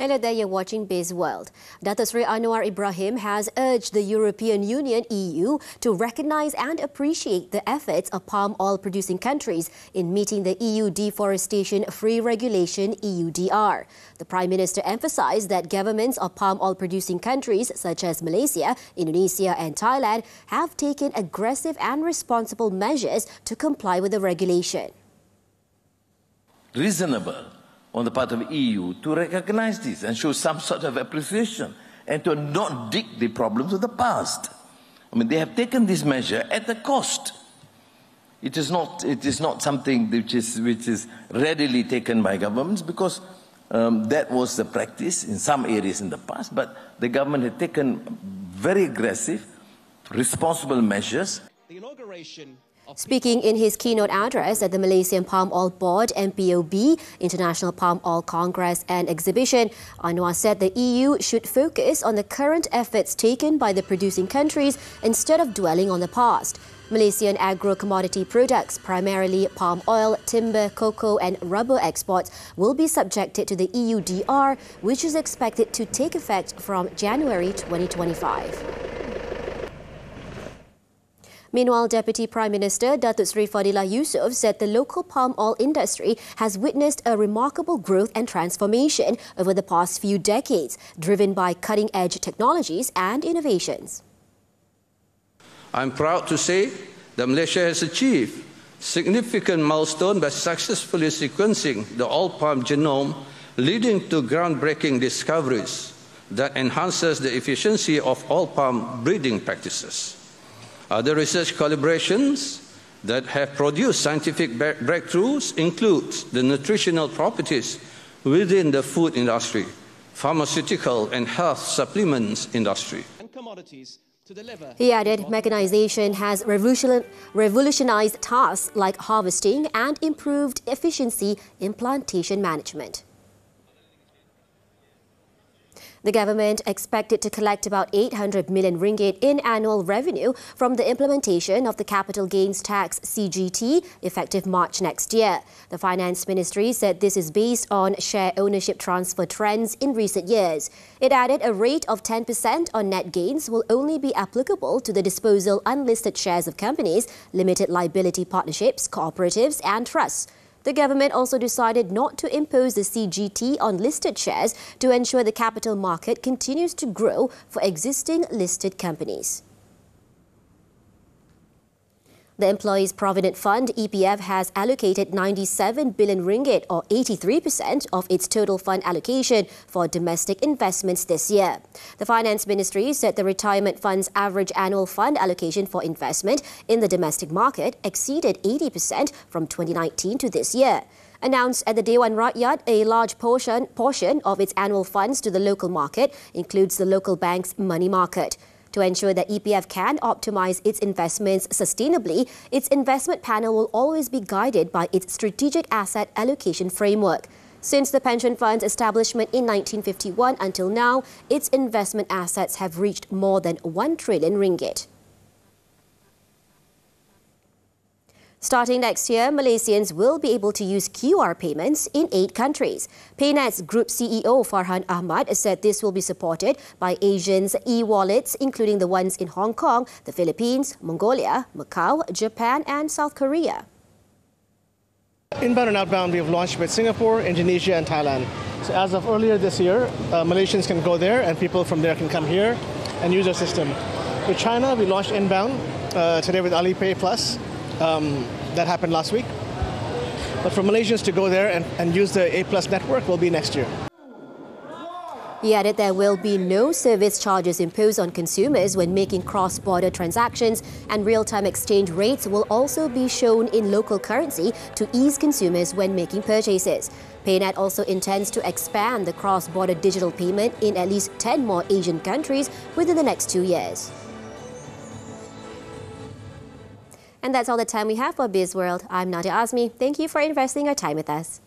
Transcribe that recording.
Hello there, you're watching Bizworld. Datuk Seri Anwar Ibrahim has urged the European Union, EU, to recognise and appreciate the efforts of palm oil producing countries in meeting the EU Deforestation Free Regulation EUDR. The Prime Minister emphasised that governments of palm oil producing countries such as Malaysia, Indonesia and Thailand have taken aggressive and responsible measures to comply with the regulation. Reasonable on the part of the EU to recognise this and show some sort of appreciation and to not dig the problems of the past. I mean, they have taken this measure at a cost. It is not something which is readily taken by governments because that was the practice in some areas in the past, but the government had taken very aggressive, responsible measures. The inauguration Speaking in his keynote address at the Malaysian Palm Oil Board, MPOB, International Palm Oil Congress and Exhibition, Anwar said the EU should focus on the current efforts taken by the producing countries instead of dwelling on the past. Malaysian agro-commodity products, primarily palm oil, timber, cocoa and rubber exports, will be subjected to the EUDR, which is expected to take effect from January 2025. Meanwhile, Deputy Prime Minister Datuk Seri Fadilah Yusof said the local palm oil industry has witnessed a remarkable growth and transformation over the past few decades, driven by cutting-edge technologies and innovations. I'm proud to say that Malaysia has achieved significant milestone by successfully sequencing the oil palm genome, leading to groundbreaking discoveries that enhances the efficiency of oil palm breeding practices. Other research collaborations that have produced scientific breakthroughs include the nutritional properties within the food industry, pharmaceutical and health supplements industry. and commodities to deliver. He added mechanisation has revolutionised tasks like harvesting and improved efficiency in plantation management. The government expected to collect about 800 million ringgit in annual revenue from the implementation of the capital gains tax CGT effective March next year. The Finance Ministry said this is based on share ownership transfer trends in recent years. It added a rate of 10% on net gains will only be applicable to the disposal unlisted shares of companies, limited liability partnerships, cooperatives and trusts. The government also decided not to impose the CGT on listed shares to ensure the capital market continues to grow for existing listed companies. The Employees Provident Fund, EPF, has allocated 97 billion ringgit or 83% of its total fund allocation for domestic investments this year. The Finance Ministry said the retirement fund's average annual fund allocation for investment in the domestic market exceeded 80% from 2019 to this year. Announced at the Dewan Rakyat, a large portion of its annual funds to the local market includes the local bank's money market. To ensure that EPF can optimise its investments sustainably, its investment panel will always be guided by its strategic asset allocation framework. Since the pension fund's establishment in 1951 until now, its investment assets have reached more than 1 trillion ringgit. Starting next year, Malaysians will be able to use QR payments in 8 countries. PayNet's Group CEO Farhan Ahmad said this will be supported by Asians' e-wallets, including the ones in Hong Kong, the Philippines, Mongolia, Macau, Japan and South Korea. Inbound and outbound we have launched with Singapore, Indonesia and Thailand. So as of earlier this year, Malaysians can go there and people from there can come here and use our system. With China, we launched inbound today with Alipay Plus. That happened last week. But for Malaysians to go there and use the A Plus network will be next year. He added there will be no service charges imposed on consumers when making cross-border transactions, and real-time exchange rates will also be shown in local currency to ease consumers when making purchases. PayNet also intends to expand the cross-border digital payment in at least 10 more Asian countries within the next 2 years. And that's all the time we have for Bizworld. I'm Nadia Azmi. Thank you for investing your time with us.